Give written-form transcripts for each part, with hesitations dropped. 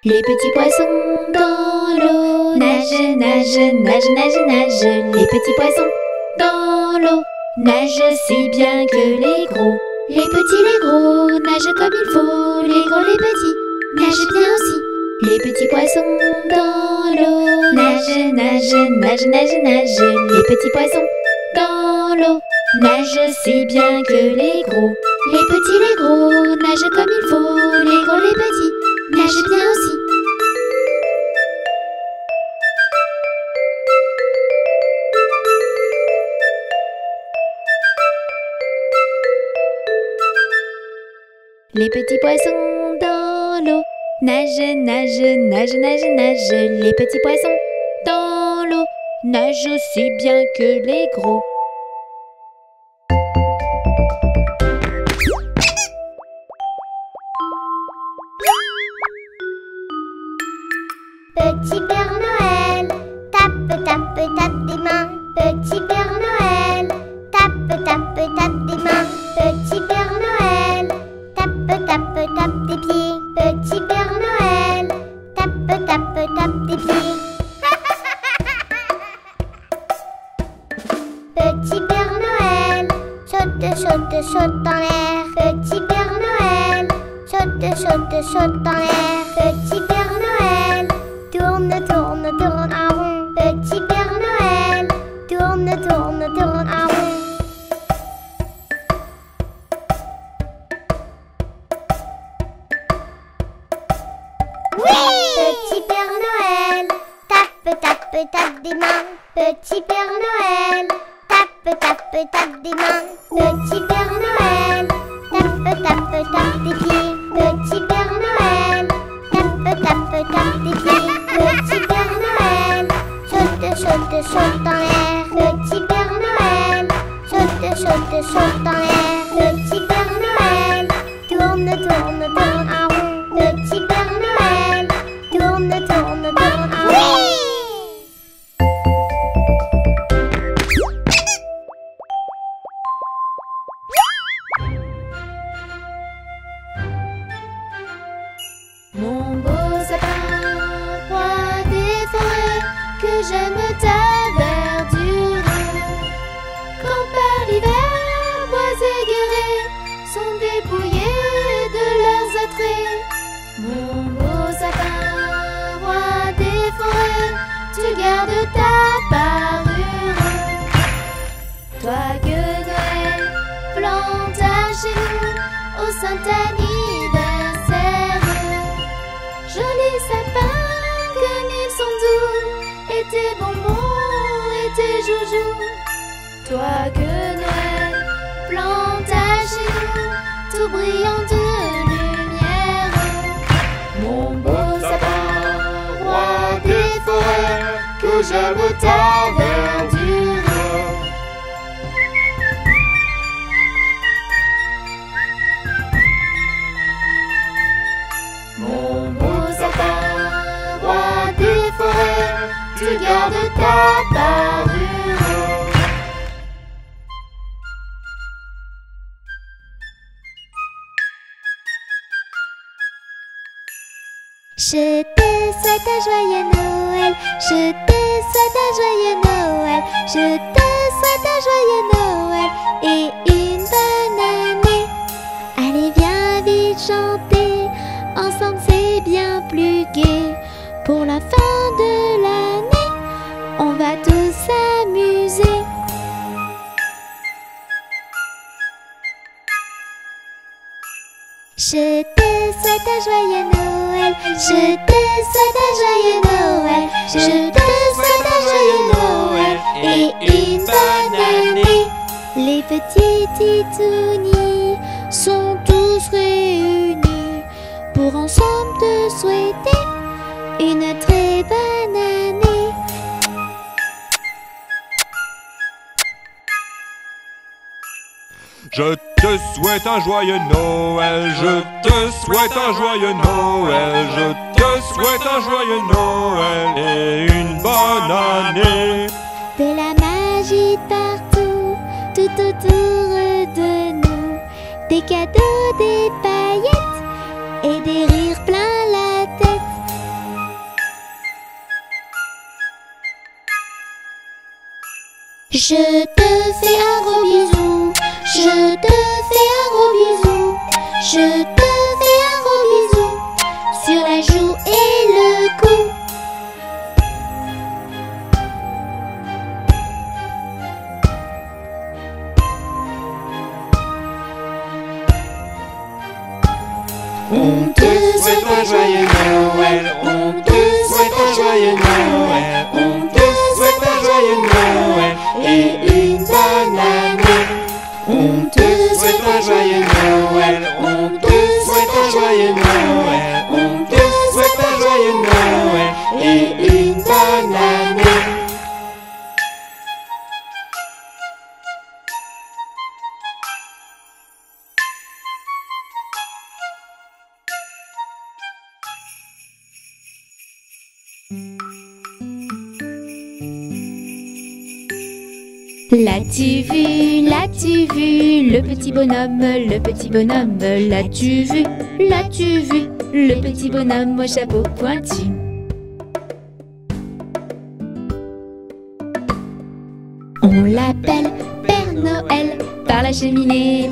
Les petits poissons dans l'eau nagent, nagent, nagent, nagent, nagent. Les petits poissons dans l'eau nagent aussi bien que les gros. Les petits, les gros nagent comme il faut. Les gros, les petits nagent bien aussi. Les petits poissons dans l'eau nagent, nagent, nagent, nagent, nagent. Les petits poissons dans l'eau nagent aussi bien que les gros. Les petits, les gros nagent comme il faut. Les gros, les petits nagent bien aussi. Les petits poissons dans l'eau nagent, nagent, nagent, nagent, nagent. Les petits poissons dans l'eau nagent aussi bien que les gros. Petit Père Noël, tape, tape, tape des mains. Petit Père Noël, tape, tape, tape des mains. Petit Père Noël, tape, tape, tape des pieds. Petit Père Noël, tape, tape, tape des pieds. Petit Père Noël, saute, saute, saute en l'air. Petit Père Noël, saute, saute, saute en l'air. Petit Père Noël, tourne, tourne, tourne en rond. Petit Père Noël, tourne, tourne, tourne en rond. Petit Père Noël, tape, tape, tape des mains. Petit Père Noël, tape, tape, tape des mains. Petit Père Noël, tape, tape, tape des pieds. Petit Père Noël, tape, tape, tape des pieds. Petit Père Noël, saute, saute, saute en l'air. Petit Père Noël, saute, saute, saute en l'air. Petit Père Noël, tourne, tourne, tourne en rond. Petit Père Noël, tourne, tourne, tourne en rond. Mon beau sapin, roi des forêts, que j'aime ta verdure. Quand par l'hiver, bois et guérets sont dépouillés de leurs attraits. Mon beau sapin, roi des forêts, tu gardes ta parure. Toi que Noël planta chez nous au saint anniversaire. Jolis sapins, comme ils sont doux, et tes bonbons et tes joujoux. Toi que Noël planta chez nous, tout brillant de lumière. Mon beau sapin, roi des forêts, que j'aime ta verdure. Mon beau sapin, roi des forêts, tu gardes ta parure. Je te souhaite un joyeux Noël. Je te souhaite un joyeux Noël. Je te souhaite un joyeux Noël et une bonne année. Allez, viens vite chanter. Ensemble c'est bien plus gai. Pour la fin de l'année, on va tous s'amuser. Je te souhaite un joyeux Noël. Je te souhaite un joyeux Noël. Je te souhaite un joyeux Noël et une bonne année. Les petits titounis sont tous réunis pour ensemble te souhaiter une très bonne année. Je te souhaite un joyeux Noël, je te souhaite un joyeux Noël, je te souhaite un joyeux Noël et une bonne année. De la magie partout, tout autour de nous, des cadeaux, des paillettes et des rires plein la tête. Je te fais un gros bisou. Je te fais un gros bisou. Je te fais un gros bisou sur la joue et le cou. On te souhaite un joyeux Noël, on te souhaite un joyeux Noël, on te souhaite un joyeux Noël et une bonne année. On te souhaite un joyeux Noël, on te souhaite un joyeux Noël, on te souhaite un joyeux Noël et une bonne année. L'as-tu vu, le petit bonhomme, l'as-tu vu, le petit bonhomme au chapeau pointu. On l'appelle Père Noël par la cheminée,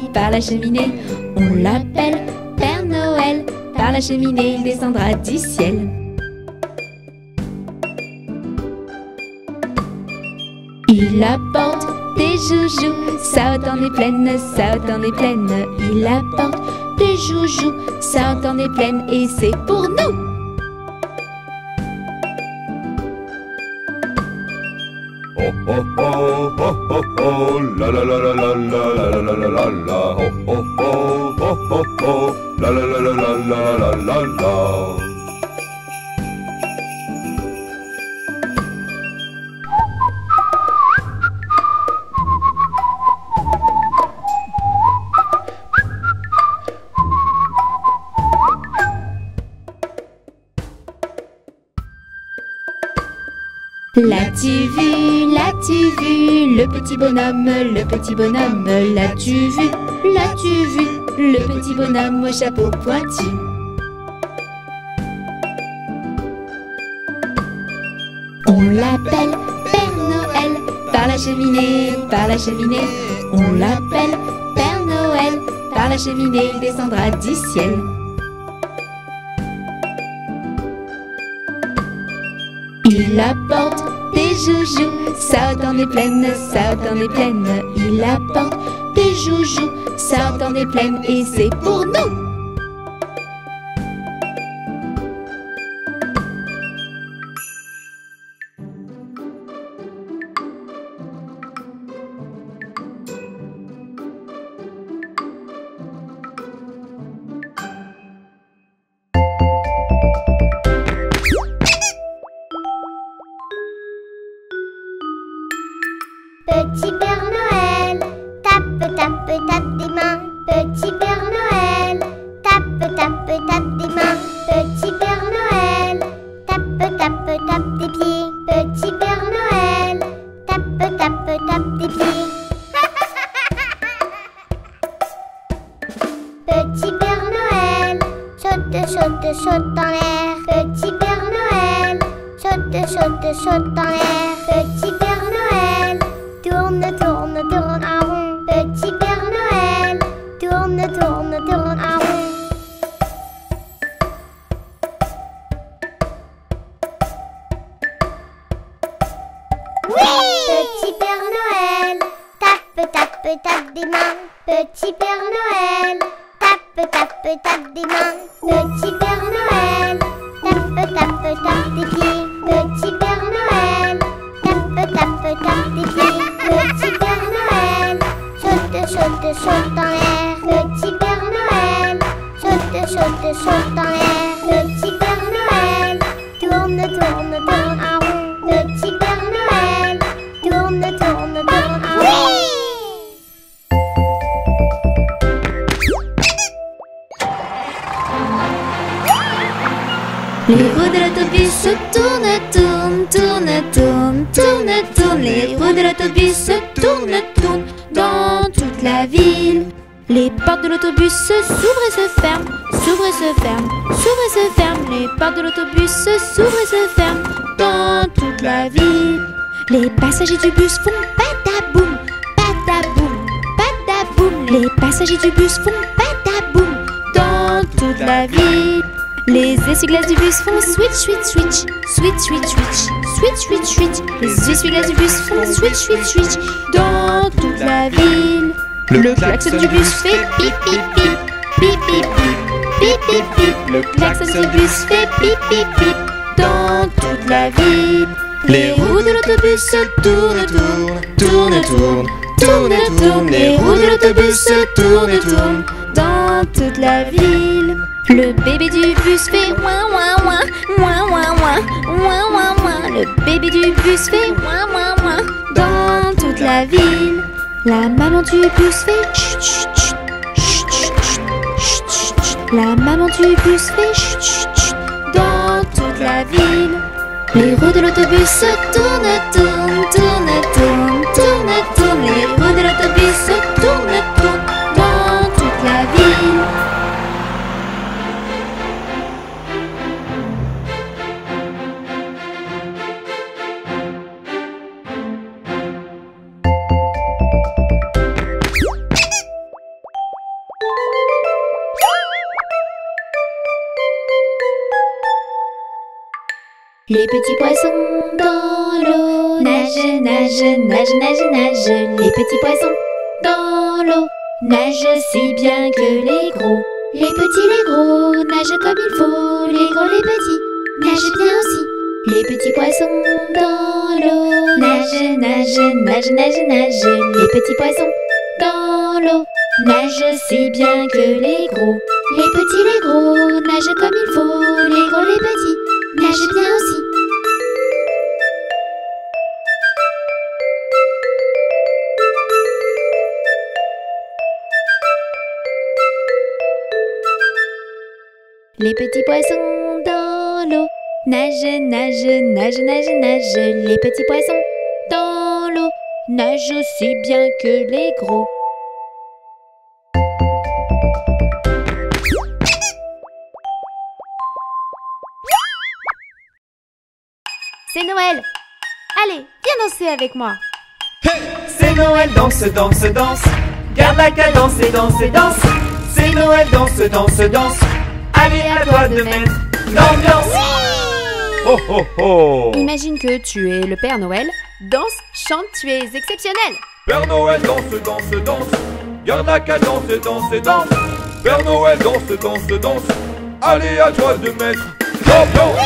On l'appelle Père Noël par la cheminée, il descendra du ciel. Il apporte des joujoux, ça en est pleine, Il apporte des joujoux, ça en est pleine, et c'est pour nous. Oh oh oh oh oh oh, la la la la la la la la la la, oh oh oh oh oh oh, la la la la la la la la. L'as-tu vu, le petit bonhomme, l'as-tu vu, le petit bonhomme au chapeau pointu. On l'appelle Père Noël par la cheminée, On l'appelle Père Noël par la cheminée, il descendra du ciel. Il apporte des joujoux, ça en est pleine, Il apporte des joujoux, ça en est pleine, et c'est pour nous. Petit Père Noël, tape, tape, tape des mains. Petit Père Noël, tape, tape, tape des mains. Petit Père Noël, tape, tape, tape des pieds. Petit Père Noël, tape, tape, tape des pieds. Petit Père Noël, saute, saute, saute en l'air. Petit Père Noël, saute, saute, saute en l'air. Petit Père Noël, tourne, tourne, tourne en rond. Petit Père Noël, tourne, tourne, tourne en rond. Petit Père Noël, tape, tape, tape des mains. Petit Père Noël, tape, tape, tape des mains. Petit Père Noël, tape, tape, tape des pieds. Petit Père Noël, tape, tape, tape des pieds. Petit Père Noël, saute, saute, saute en l'air. Petit Père Noël, saute, saute, saute en l'air. Petit Père Noël, tourne, tourne, tourne en rond. Petit Père Noël, tourne, tourne, tourne en rond. Les roues de l'autobus tournent, tournent, tournent, tournent, tournent, tournent. Les roues de l'autobus tournent, tournent dans toute la ville. Les portes de l'autobus s'ouvrent et se ferment, s'ouvrent et se ferment, s'ouvrent et se ferment. Les portes de l'autobus s'ouvrent et se ferment dans toute la ville. Les passagers du bus font patap, Les passagers du bus font badaboum. Dans toute la ville, les essuie-glaces du bus font switch, switch, switch. Switch, switch, switch. Switch, switch, switch. Les essuie-glaces du bus font switch, switch, switch. Dans toute la ville, le klaxon du bus fait pip, pip, pip. Pip, pip, pip. Pip, pip, pip. Le klaxon du bus fait pip, pip, pip. Dans toute la ville, les roues de l'autobus se tournent, tournent, tournent, tournent, tournent, tournent. Les roues de l'autobus se tournent, tournent. Dans toute la ville, le bébé du bus fait ouin ouin ouin, ouin ouin ouin, ouin ouin ouin. Le bébé du bus fait ouin ouin ouin. Dans toute la ville, la maman du bus fait chut chut chut, chut chut chut, chut chut. La maman du bus fait chut chut chut. Dans toute la ville, les roues de l'autobus se tournent, tournent, tournent, tournent, tournent, tournent. Les roues de l'autobus se tournent, tournent. Dans toute la ville. Les petits poissons dans l'eau nagent, nagent, nagent, nagent, nagent. Les petits poissons dans l'eau nagent si bien que les gros. Les petits, les gros nagent comme il faut. Les gros, les petits nagent bien aussi. Les petits poissons dans l'eau nagent, nagent, nagent, nagent, nagent. Les petits poissons dans l'eau nagent si bien que les gros. Les petits, les gros nagent comme il faut. Les gros, les petits nagent bien aussi. Les petits poissons dans l'eau nagent, nagent, nagent, nagent, nagent. Les petits poissons dans l'eau nagent aussi bien que les gros. C'est Noël! Allez, viens danser avec moi! Hey, c'est Noël, danse, danse, danse. Garde la cadence et danse, danse. C'est Noël, danse, danse, danse. Allez, à toi de mettre l'ambiance. Oh oh oh. Imagine que tu es le Père Noël. Danse, chante, tu es exceptionnel! Père Noël, danse, danse, danse. Garde la cadence et danse, danse. Père Noël, danse, danse, danse. Allez, à toi de mettre l'ambiance.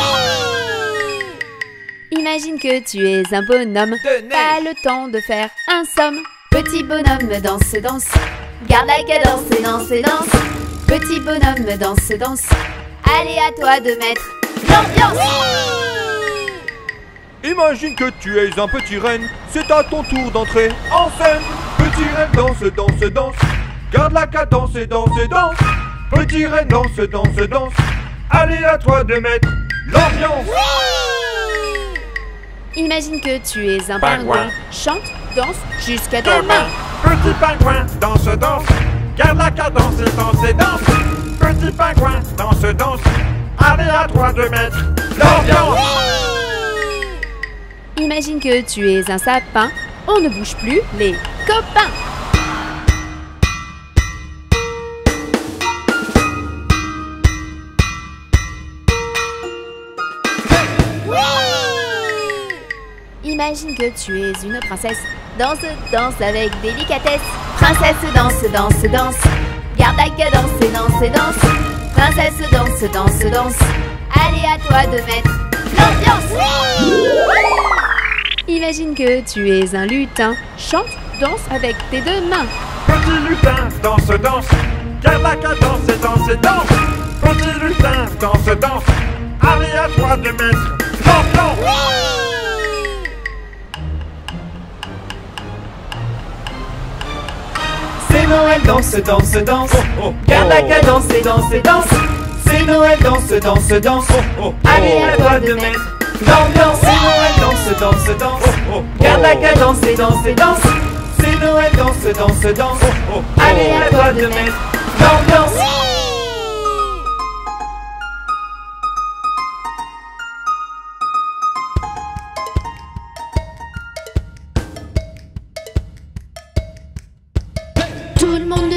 Imagine que tu es un bonhomme. Pas le temps de faire un somme. Petit bonhomme, danse, danse. Garde la cadence et danse, danse. Petit bonhomme, danse, danse. Allez, à toi de mettre l'ambiance. Imagine que tu es un petit renne. C'est à ton tour d'entrer en scène. Petit renne, danse, danse, danse. Garde la cadence et danse, danse. Petit renne, danse, danse, danse. Allez, à toi de mettre l'ambiance. Imagine que tu es un pingouin. Chante, danse jusqu'à demain. Petit pingouin, danse, danse. Garde la cadence et danse, danse. Petit pingouin, danse, danse. Allez, à toi de mettre l'ambiance. Imagine que tu es un sapin. On ne bouge plus les copains. Imagine que tu es une princesse. Danse, danse avec délicatesse. Princesse, danse, danse, danse. Garde la cadence et danse, danse. Princesse, danse, danse, danse. Allez, à toi de mettre l'ambiance. Imagine que tu es un lutin. Chante, danse avec tes deux mains. Petit lutin, danse, danse. Garde la cadence et danse, danse. Petit lutin, danse, danse. Allez, à toi de mettre l'ambiance. C'est Noël, danse, danse, danse. Garde la cadence et danse, danse. C'est Noël, danse, danse, danse. Allez, à toi de mettre l'ambiance. C'est Noël, danse, danse, danse. Garde la cadence et danse, danse. C'est Noël, danse, danse, danse. Allez, à toi de mettre l'ambiance. Tout le monde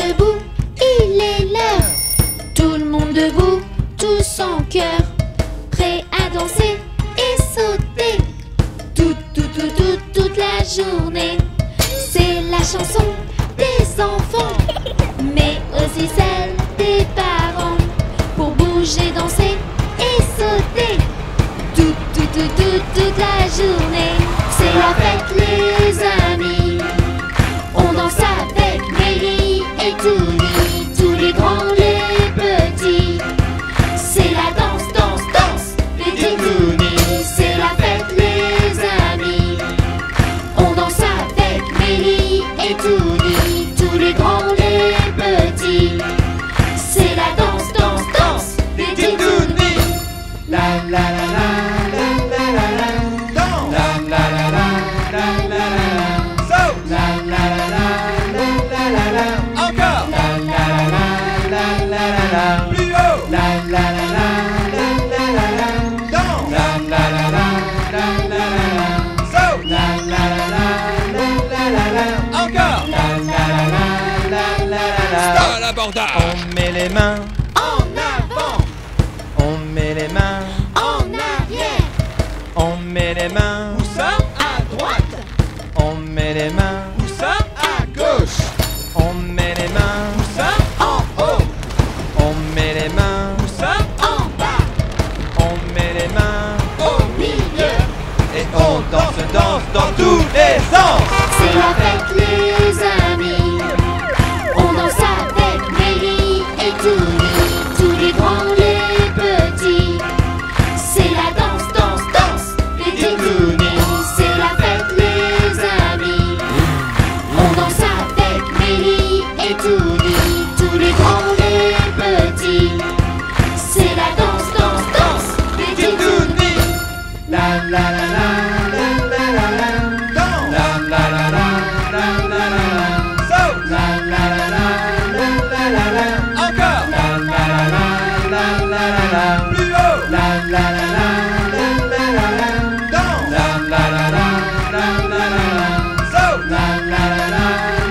la journée. C'est la chanson des enfants, mais aussi celle des parents. Pour bouger, danser et sauter toute la journée. C'est la fête les amis. On danse avec Mélie et Touni, tous les grands, les petits. C'est la danse, danse, danse, les Touni. C'est la fête les amis. On danse avec Mélie et Touni, tous les grands, les petits. C'est la danse, danse, danse, les Touni. La la la la la la la la. Danse. La la la la la la la la. Saute. La la la la la la la. Encore. La la la la la la la. Plus haut. La la la la la la la la. Danse. La la la la la la la la. Saute. La la la la la la la. Encore. La la la la la la la. Stop l'abordage. On met les mains en avant. On met les mains En arrière, on met les mains Où ça? À droite. on met les mains Où ça? À gauche. on met les mains Où ça? En haut. on met les mains Où ça? En bas. on met les mains Au milieu. et on danse, danse dans tous les sens. c'est la fête les amis. On danse avec Mélie et Touni, tous les grands, les petits. C'est la danse, danse, danse, les Touni. C'est la fête les amis. On danse avec Mélie et Touni, tous les grands, les petits. C'est la danse, danse, danse, les Touni. La la la la la la la la. Danse. La la la la la la la la. Saute. La la la la la la la la. Encore. La la la la la la la la. Plus haut. La la la la la la la la. Danse. La la la la la la la la. Saute. La la la la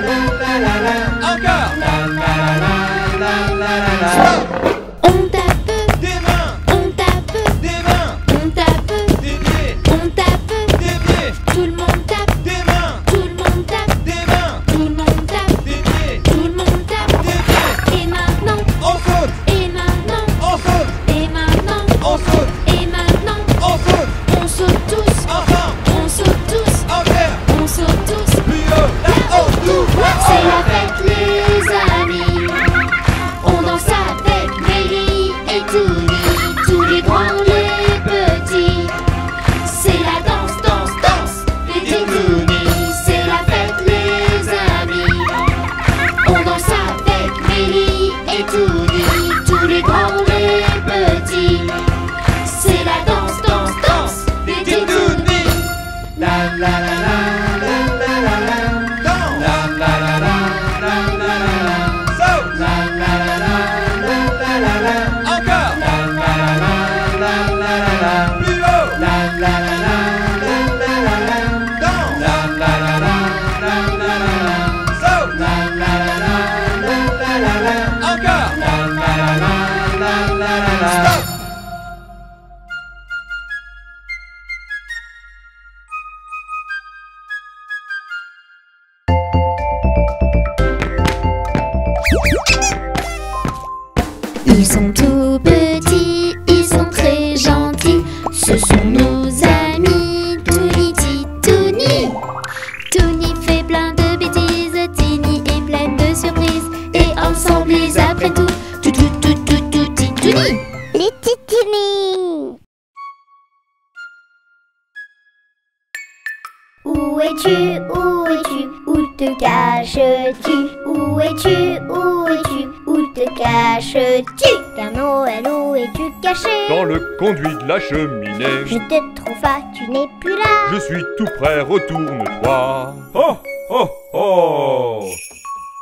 la la la la. Encore. La la la la la la la. Stop. On tape, Des mains, on tape, des mains, on tape, des pieds, on tape. des pieds, Tout le monde tape, des mains, tout le monde tape, des mains, tout le monde tape, des pieds, tout le monde tape. des pieds. Et maintenant, On saute, et maintenant, on saute, et maintenant, on saute, et maintenant. on saute, On saute tous, ensemble, on saute tous, en l'air, on saute tous. plus haut, là-haut, tout, C'est la fête les amis. On danse avec Mélie et Touni, tous les grands, les petits. C'est la danse, danse, danse, les Touni. C'est la fête les amis. On danse avec Mélie et Touni, tous les grands, les petits. C'est la danse, danse, danse, les Touni. La la la la la la la la. Danse. La la la la la la la la. Saute. La la la la la la la la. Encore. La la la la la la la la. Plus haut. La la la la la la la la. Danse. La la la la la la la la. Saute. La la la la la la la la. Encore. La la la la la la la la. Stop. Ils sont tout petits, ils sont très gentils. Ce sont nos amis, Touni, Titouni. Touni fait plein de bêtises, Tini est pleine de surprises. Et ensemble ils apprennent tout, Titouni. Les titinis. Où es-tu, où es-tu, où te caches-tu? Où es-tu, où es-tu, où te caches-tu? Père Noël, où es-tu caché? Dans le conduit de la cheminée, Je te trouve pas, tu n'es plus là. je suis tout prêt, retourne-toi. Oh, oh, oh.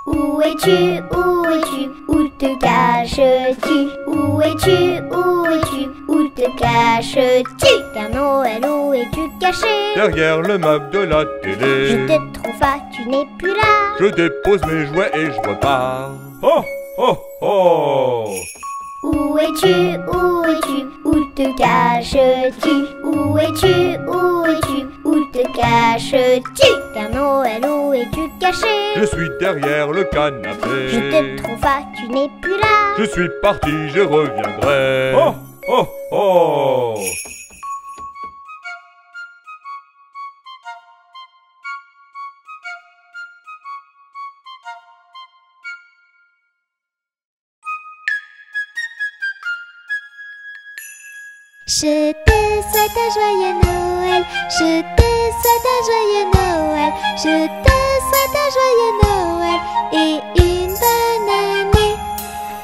Où es-tu, où te caches-tu? Où es-tu, où te caches-tu? Père Noël, où es-tu caché? Derrière le meuble de la Je télé, te trouve pas, tu n'es plus là. je dépose mes jouets et je repars. Oh, oh, oh. Où es-tu, où te caches-tu? Où es-tu, où te caches-tu? Père Noël, où es-tu caché? Je suis derrière le canapé. Je te trouve pas, tu n'es plus là. Je suis parti, je reviendrai. Oh, oh, oh. Je te souhaite un joyeux Noël, je te souhaite un joyeux Noël, je te souhaite un joyeux Noël et une bonne année.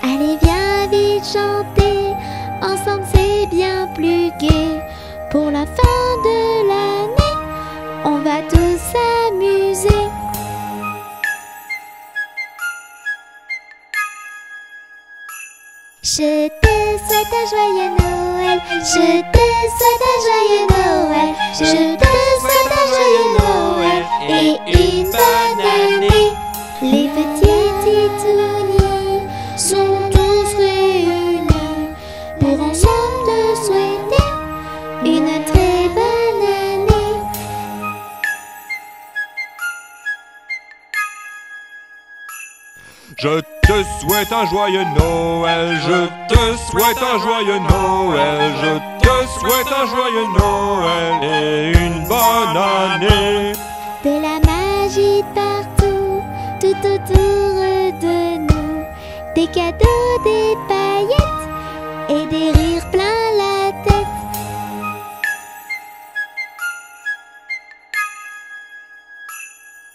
Allez, viens vite chanter, ensemble c'est bien plus gai. Pour la fin de l'année, on va tous s'amuser. Je te souhaite un joyeux Noël, je te souhaite un joyeux Noël, je te souhaite un joyeux Noël et une bonne année. Les petits titounis sont tous réunis pour ensemble te souhaiter une très bonne année. Je te souhaite un joyeux Noël, je te souhaite un joyeux Noël, je te souhaite un joyeux Noël et une bonne année. De la magie partout, tout autour de nous, des cadeaux, des paillettes et des rires plein la tête.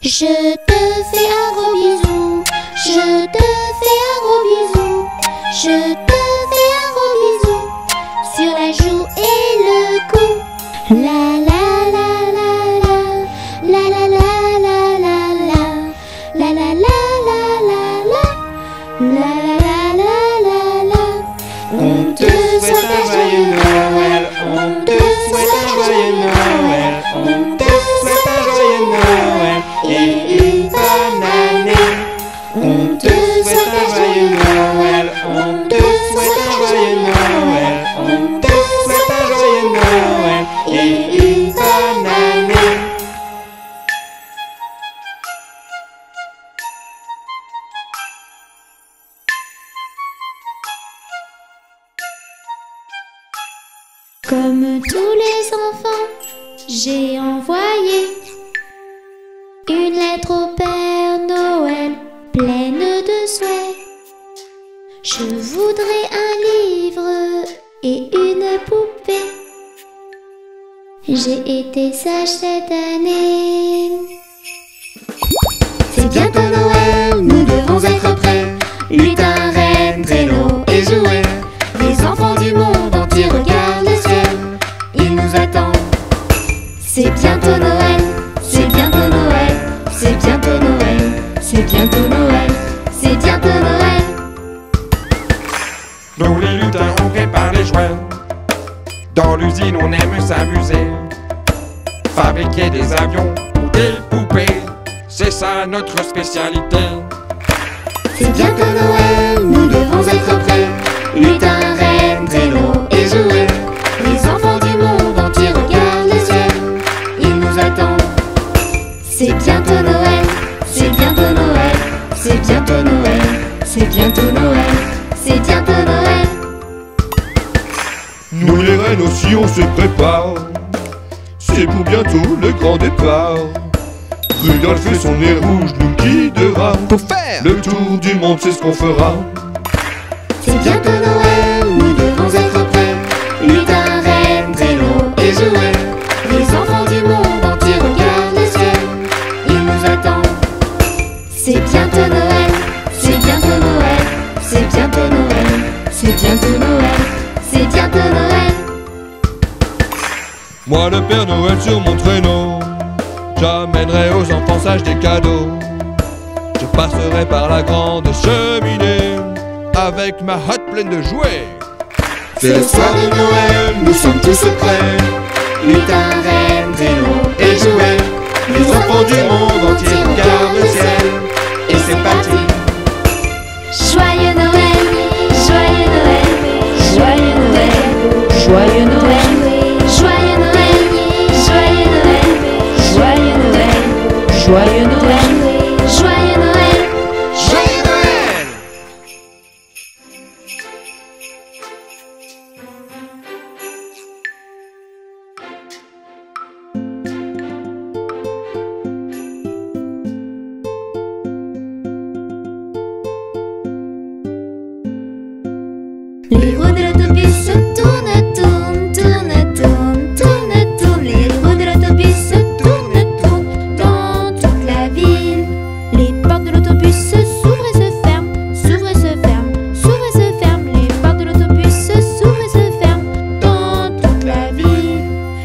Je te fais un gros bisou, je te fais un gros bisou, je te fais un gros bisou sur la joue et le cou. La la la la la, la la la la la la, la la la la la la, la la la la la. On te souhaite un joyeux Noël, on te souhaite un joyeux Noël, on te souhaite un joyeux Noël et une bonne année. On te souhaite un joyeux Noël, on te souhaite un joyeux Noël, on te souhaite un joyeux Noël et une bonne année. Comme tous les enfants, j'ai envoyé une lettre au Père Noël pleine de souhaits. Je voudrais un livre et une poupée. J'ai été sage cette année. C'est bientôt Noël, nous devons être prêts. Lutin, reine, traîneau et jouets. Les enfants du monde entier regardent le ciel. Ils nous attendent. C'est bientôt Noël, c'est bientôt Noël, c'est bientôt Noël, c'est bientôt Noël, c'est bientôt Noël. Nous les lutins on prépare les jouets. Dans l'usine on aime s'amuser. Fabriquer des avions ou des poupées, c'est ça notre spécialité. C'est bientôt Noël, nous devons être prêts. Lutin, reine, traîneau et jouets. Les enfants du monde entier regardent le ciel. Ils nous attendent. C'est bientôt Noël, c'est bientôt Noël, c'est bientôt Noël, c'est bientôt Noël, c'est bientôt Noël. Nous les reines aussi on se prépare, c'est pour bientôt le grand départ. Rudolph et son nez rouge nous guidera. Pour faire Le tour du monde c'est ce qu'on fera. C'est bientôt Noël, nous devons être prêts. Lutin, reine, traîneau et jouets. Les enfants du monde entier regardent le ciel. Ils nous attendent. C'est bientôt Noël, c'est bientôt Noël, c'est bientôt Noël, c'est bientôt Noël, c'est bientôt Noël. Moi le Père Noël sur mon traîneau, j'amènerai aux enfants sages des cadeaux. Je passerai par la grande cheminée avec ma hotte pleine de jouets. C'est le soir de Noël, nous sommes tous prêts. Lutin, reine, traîneau et jouets. Les enfants du monde entier regardent le ciel. Et c'est parti. Joyeux Noël, joyeux Noël, joyeux Noël, joyeux Noël, joyeux Noël, joyeux Noël, joyeux Noël, Joyeux Noël, joyeux Noël. Joyeux Noël! Les roues de l'autobus tournent, tournent, tournent, tournent, tournent, tournent. Les roues de l'autobus tournent, tournent dans toute la ville. Les portes de l'autobus s'ouvrent et se ferment, s'ouvrent et se ferment, s'ouvrent et se ferment. Les portes de l'autobus s'ouvrent et se ferment dans toute la ville.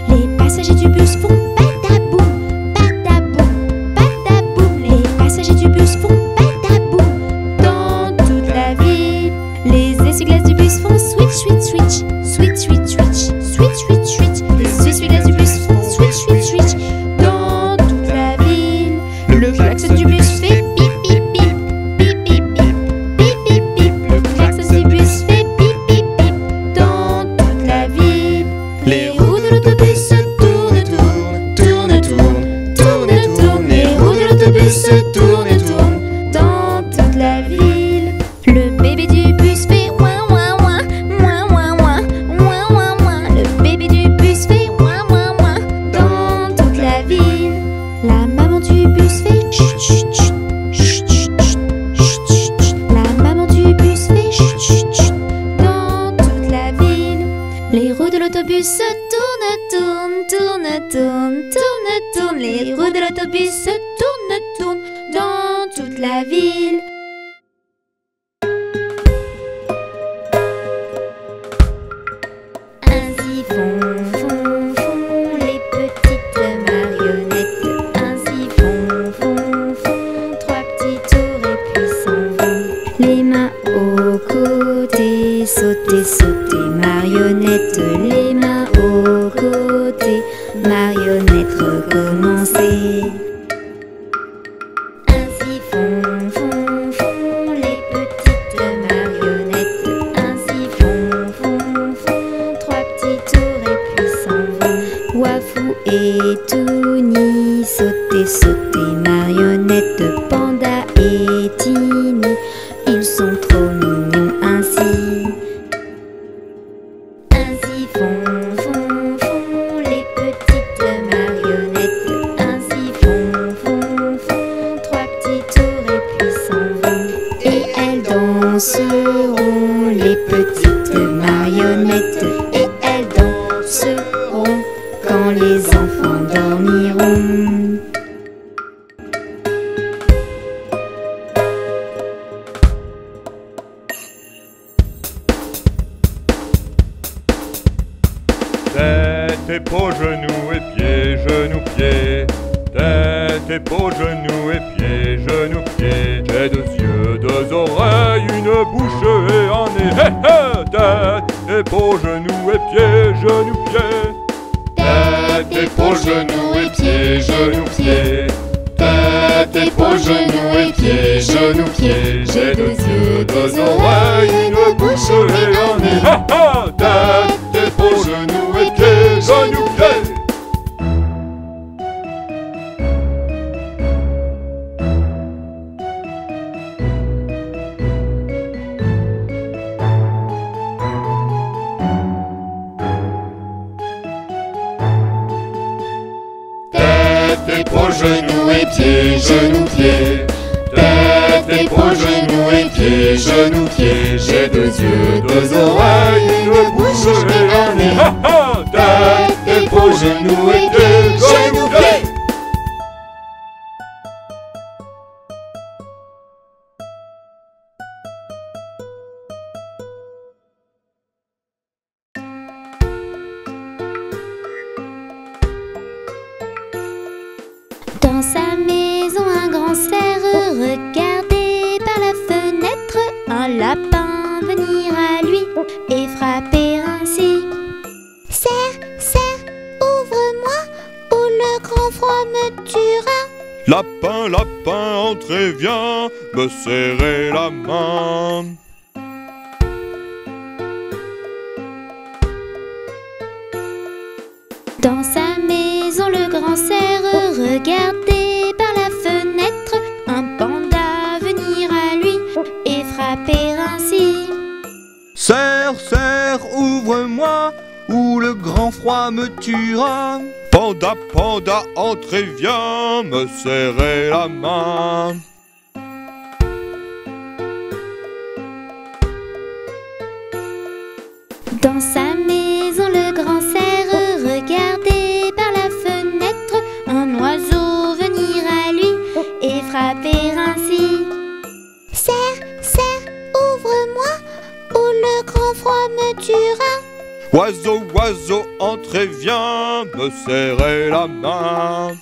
Les passagers du bus font badaboum, badaboum, badaboum. Les passagers du bus font badaboum dans toute la ville. Les essuie-glaces du bus font switch, switch, switch, switch, switch, switch, switch, switch, switch. Les essuie-glaces du bus font switch, switch, switch dans toute la ville. Le klaxon du bus fait bip, bip, bip, bip, bip, bip, bip, bip, bip. Le klaxon du bus fait bip, bip, bip dans toute la ville. Les roues de l'autobus tournent, tournent, tournent, tournent, tournent, tournent. Les roues de l'autobus tournent, tournent dans toute la ville. Le bébé du bus fait ouin ouin ouin, ouin ouin ouin, ouin ouin ouin. Le bébé du bus fait ouin ouin ouin dans toute la ville. La maman du bus fait chut chut chut, chut chut chut, chut chut. La maman du bus fait chut chut chut dans toute la ville. Les roues de l'autobus tournent, tournent, tournent, tournent, tournent, tournent. Les roues de l'autobus tournent, tournent dans toute la ville. Ainsi font, font, font les petites marionnettes. Ainsi font, font, font trois petits tours et puis s'en vont. Les mains aux côtés, sauter, sauter, marionnettes. Les mains aux côtés, marionnettes, recommencer. Ainsi font, font, font les petites marionnettes. Ainsi font, font, font trois petits tours et puis s'en vont. Wafou et Touni, sauter, sauter, marionnettes. Panda et Tini, ils sont trop mignons ainsi. Ainsi font, font, font les petites marionnettes. Ainsi font, font, font trois petits tours et puis s'en vont. Et elles danseront, les petites marionnettes. Et elles danseront quand les enfants dormiront. Tête, épaules, genoux et pieds, genoux, pieds. Tête, épaules, genoux et pieds, genoux, pieds. J'ai deux yeux, deux oreilles, une bouche et un nez. Hé hé! Tête, épaules, genoux et pieds, genoux, pieds. Tête, épaules, genoux et pieds, genoux, pieds. Tête, épaules, genoux et pieds, genoux, pieds. J'ai deux yeux, deux oreilles, une bouche et un nez. Hé hé! Tête, épaules, genoux et pieds, genoux, pieds. Tête, épaules, genoux et pieds, genoux, pieds. Tête, épaules, genoux et pieds, genoux, pieds. J'ai deux yeux, deux oreilles, une bouche et un nez. Ha ha! Tête, épaules, genoux et pieds, genoux, pieds. Dans sa maison, un grand cerf regardait par la fenêtre un lapin venir à lui et frapper ainsi. Cerf, cerf, ouvre-moi ou le grand froid me tuera. Lapin, lapin, entrez, viens me serrer la main. Dans sa maison, le grand cerf regardait par la grand froid me tuera. Panda, panda, entre et viens me serrer la main. Dans sa maison, le grand cerf regardait par la fenêtre un oiseau venir à lui et frapper ainsi. Cerf, cerf, ouvre-moi, ou le grand froid me tuera. Oiseau, oiseau, entre et viens me serrer la main.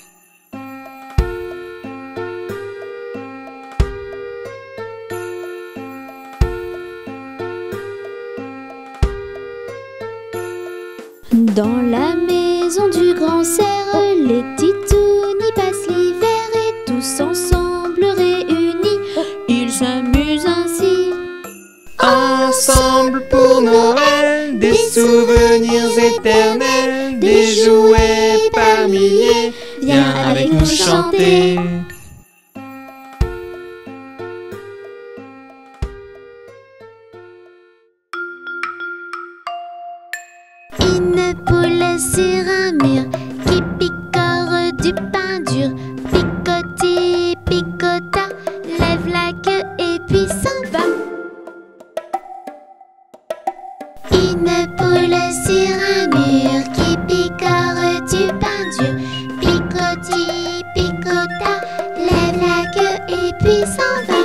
Dans la maison du grand cerf, les titounes y passent l'hiver et tous ensemble réunis, ils s'amusent ainsi. Ensemble pour Noël, des souvenirs éternels, des jouets par milliers, viens avec nous chanter. Une poule sur un mur qui picore du pain dur. Picotis, picota, lève la queue et puis s'en va. Une poule sur un mur qui picore du pain dur. Picotis, picota, lève la queue et puis s'en va.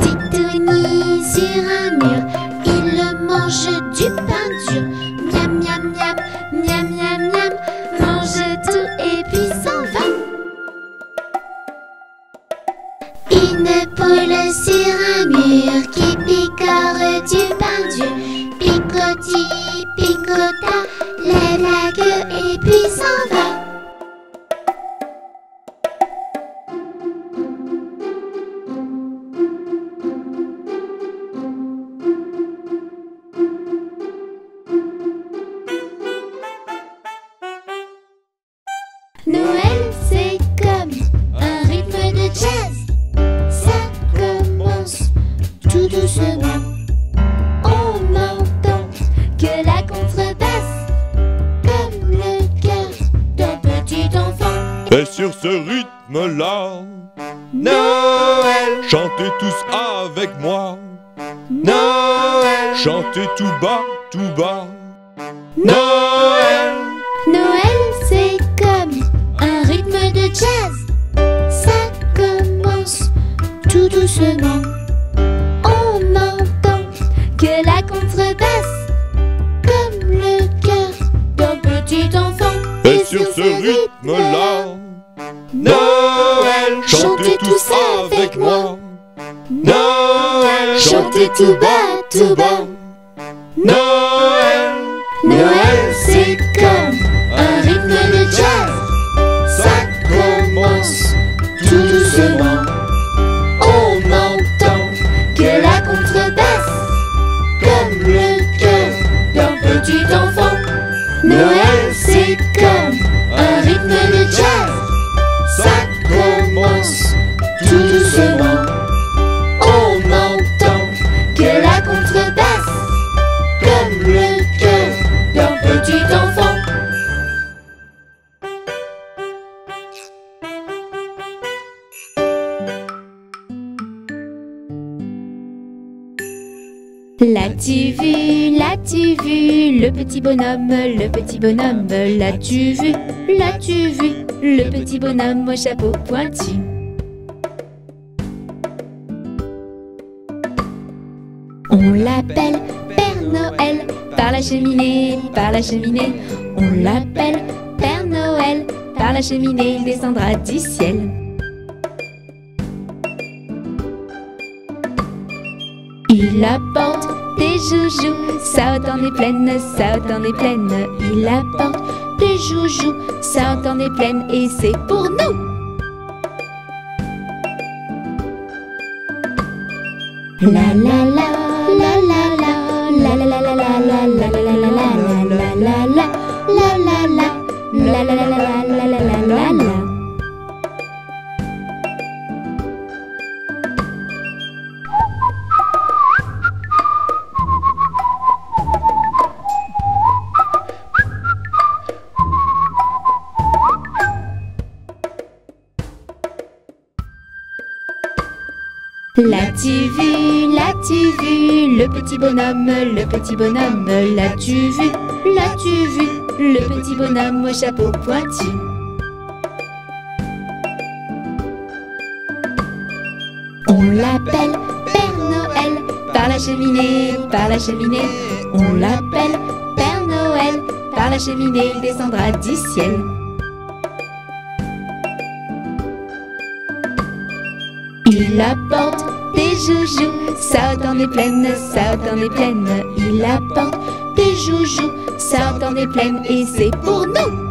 Titouni sur un mur, il mange du pain dur. Miam, miam, miam, miam, miam, miam, mange tout et puis s'en va. Une poule sur un mur qui picore du pain dur. Picotis, picota, lève la queue et puis s'en va. Noël, c'est comme un rythme de jazz. Ça commence tout doucement. On entend que la contrebasse, comme le cœur d'un petit enfant. Et sur ce rythme-là, Noël, chantez tous avec moi. Noël, Chantez tout bas, tout bas. Noël. Noël, c'est comme un rythme de jazz. Ça commence tout doucement. On entend que la contrebasse, comme le cœur d'un petit enfant. Et sur ce rythme-là, Noël, chantez tous avec moi. Noël, Chantez tout bas, tout bas. Noël, Noël, c'est comme un rythme de jazz. ça commence Tout doucement, on entend que la contrebasse, comme le cœur d'un petit enfant. Noël, c'est comme un rythme de jazz. ça commence Tout doucement, on entend que la contrebasse, comme le cœur d'un petit enfant. L'as-tu vu, le petit bonhomme, l'as-tu vu, le petit bonhomme au chapeau pointu. On l'appelle Père Noël, par la cheminée, on l'appelle Père Noël, par la cheminée, il descendra du ciel. Il apporte des joujoux, ça en est pleine, il apporte des joujoux, ça en est pleine, et c'est pour nous. La la la la la la la la la la la la la la la la la la L'as-tu vu, le petit bonhomme, l'as-tu vu, le petit bonhomme au chapeau pointu. On l'appelle Père Noël, par la cheminée, on l'appelle Père Noël, par la cheminée, il descendra du ciel. Il apporte des joujoux, ça dans des plaines, il apporte des joujoux, ça dans des plaines, et c'est pour nous.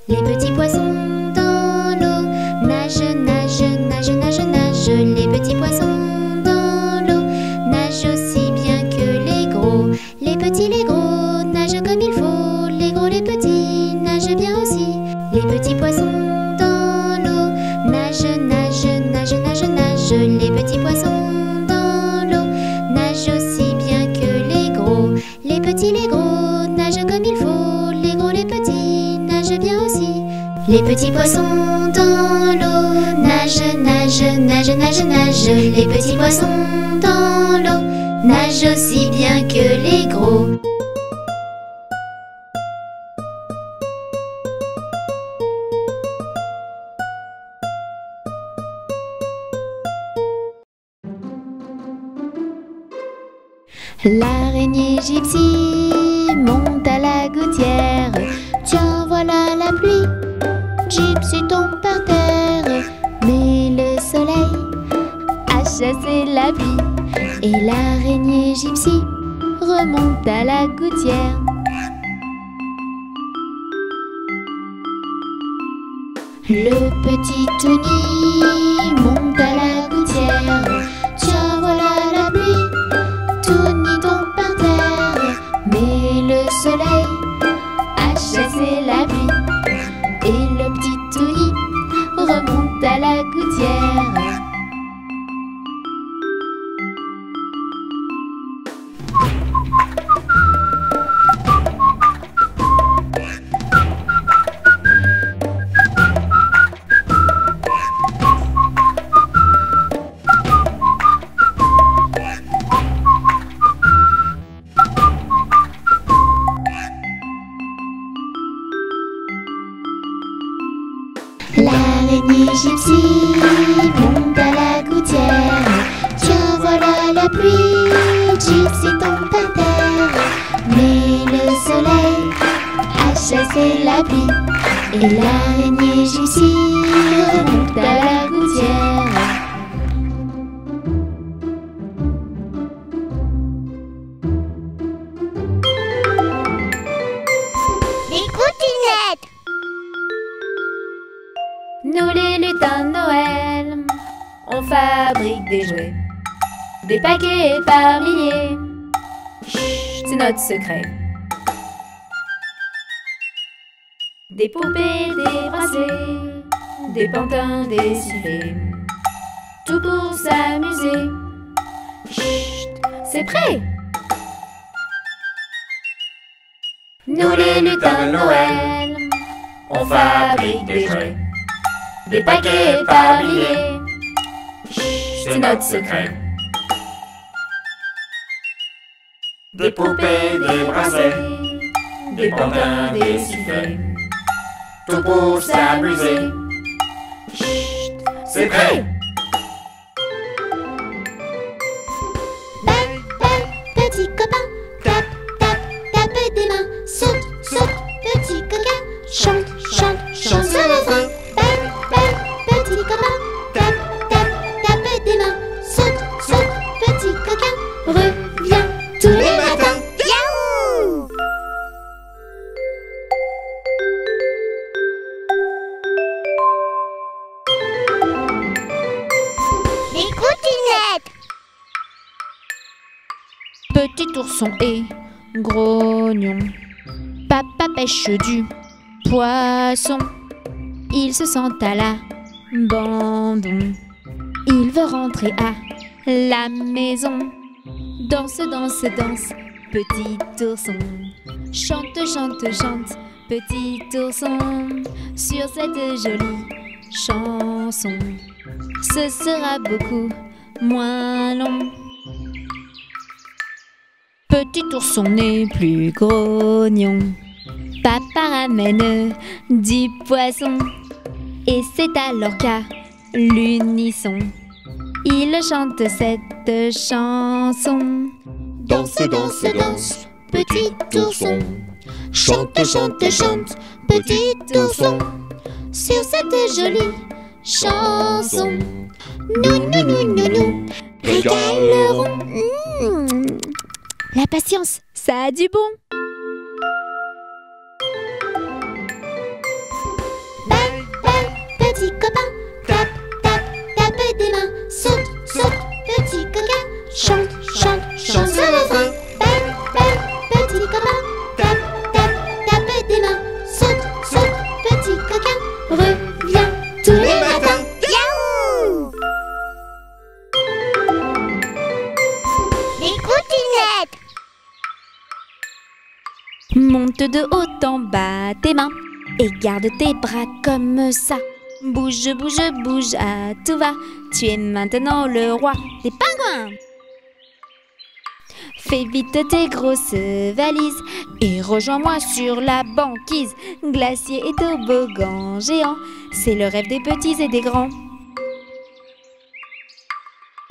Les petits poissons dans l'eau nagent, nagent, nagent, nagent, nagent. Les petits poissons dans l'eau nagent aussi bien que les gros. Les petits, les gros nagent comme il faut. Les gros, les petits nagent bien aussi. Les petits poissons dans l'eau nagent, nagent, nagent, nagent, nagent. Les petits poissons dans l'eau nagent aussi bien que les gros. Les petits, les gros nagent comme il faut. Les gros, les petits nagent bien aussi. Les petits poissons dans l'eau nagent, nagent, nagent, nagent, nagent. Les petits poissons dans l'eau nagent aussi bien que les gros. L'araignée gypsy monte à la gouttière. Tiens, voilà la pluie. Gypsy tombe par terre, mais le soleil a chassé la pluie. Et l'araignée gypsy remonte à la gouttière. Le petit Tony monte à la gouttière. Tiens, voilà la pluie. Tony tombe par terre, mais le soleil a chassé la pluie. Et le petit Tony remonte à la gouttière. L'araignée gypsy monte à la gouttière. Tiens, voilà la pluie. Gypsy tombe par terre, mais le soleil a chassé la pluie. Et l'araignée gypsy remonte à la gouttière. Les coutinettes. Nous les lutins de Noël, on fabrique des jouets, des paquets par milliers. Chut, c'est notre secret. Des poupées, des bracelets, des pantins, des sifflets, tout pour s'amuser. Chut, c'est prêt. Nous les lutins de Noël, on fabrique des jouets, des paquets par milliers. Chut, c'est notre secret. Des poupées, des bracelets, des pantins, des sifflets, tout pour s'amuser. Chut, c'est prêt. Bang, bang, petit copain, tape, tape, tape des mains. Saute, saute, petit coquin, chante, chante, chante ce refrain. Bang, bang, petit copain, tape, tape, tape des mains. Saute, saute, petit coquin, reviens tous les matins. Yahoo! Les coutinettes. Petit ourson et grognon, papa pêche du poisson. Il se sent à l'abandon. Il veut rentrer à la maison. Danse, danse, danse, petit ourson. Chante, chante, chante, petit ourson. Sur cette jolie chanson, ce sera beaucoup moins long. Petit ourson n'est plus grognon. Papa ramène du poisson. Et c'est alors qu'à l'unisson, il chante cette chanson. Danse, danse, danse, petit ourson. Chante, chante, chante, petit ourson. Sur cette jolie chanson, nous régalerons. La patience, ça a du bon. Bye, bye, petit copain. Tape, tape, tape des mains. Saute, saute, petit coquin. Chante, chante, chante sur la fin. Bye, bye, petit copain. Tape, tape, tape des mains. Saute, saute, petit coquin. Reviens tous les matins. Yaouh! Les coutinettes. Monte de haut en bas tes mains et garde tes bras comme ça. Bouge, bouge, bouge, à tout va. Tu es maintenant le roi des pingouins. Fais vite tes grosses valises et rejoins-moi sur la banquise. Glacier et toboggan géant, c'est le rêve des petits et des grands.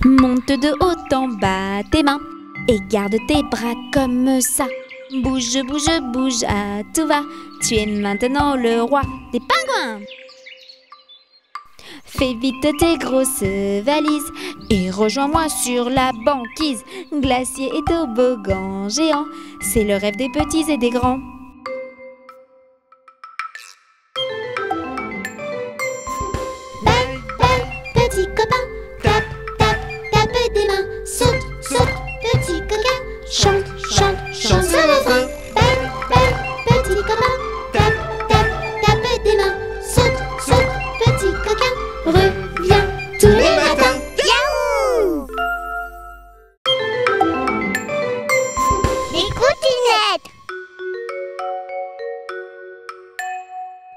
Monte de haut en bas tes mains et garde tes bras comme ça. Bouge, bouge, bouge, à tout va. Tu es maintenant le roi des pingouins. Fais vite tes grosses valises et rejoins-moi sur la banquise. Glacier et toboggan géant, c'est le rêve des petits et des grands. Bye, bye, petit copain. Tape, tape, tape des mains. Saute, saute, petit coquin. Chante, chante, chante sur la fin. Bye, bye, petit copain. Tape, tape, tape des mains. Saute, saute, petit coquin. Reviens tous les matins. Yaouh! Les coutinettes.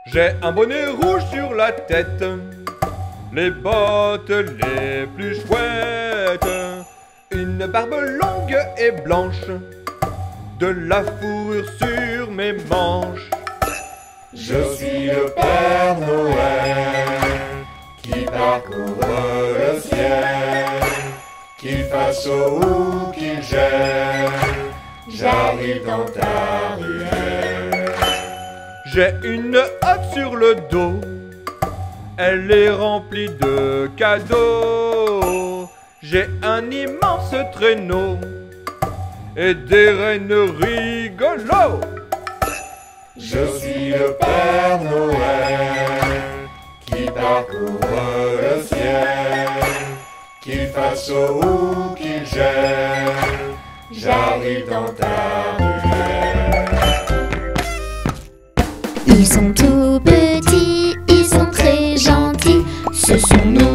J'ai un bonnet rouge sur la tête, les bottes les plus chouettes, une barbe longue et blanche, de la fourrure sur mes manches. Je suis le Père Noël qui parcourt le ciel. Qu'il fasse chaud ou qu'il gèle, j'arrive dans ta ruelle. J'ai une hotte sur le dos, elle est remplie de cadeaux. J'ai un immense traîneau et des rennes rigolos. Je suis le Père Noël qui parcourt le ciel. Qu'il fasse chaud ou qu'il gèle, j'arrive dans ta ruelle. Ils sont tout petits, ils sont très gentils. Ce sont nos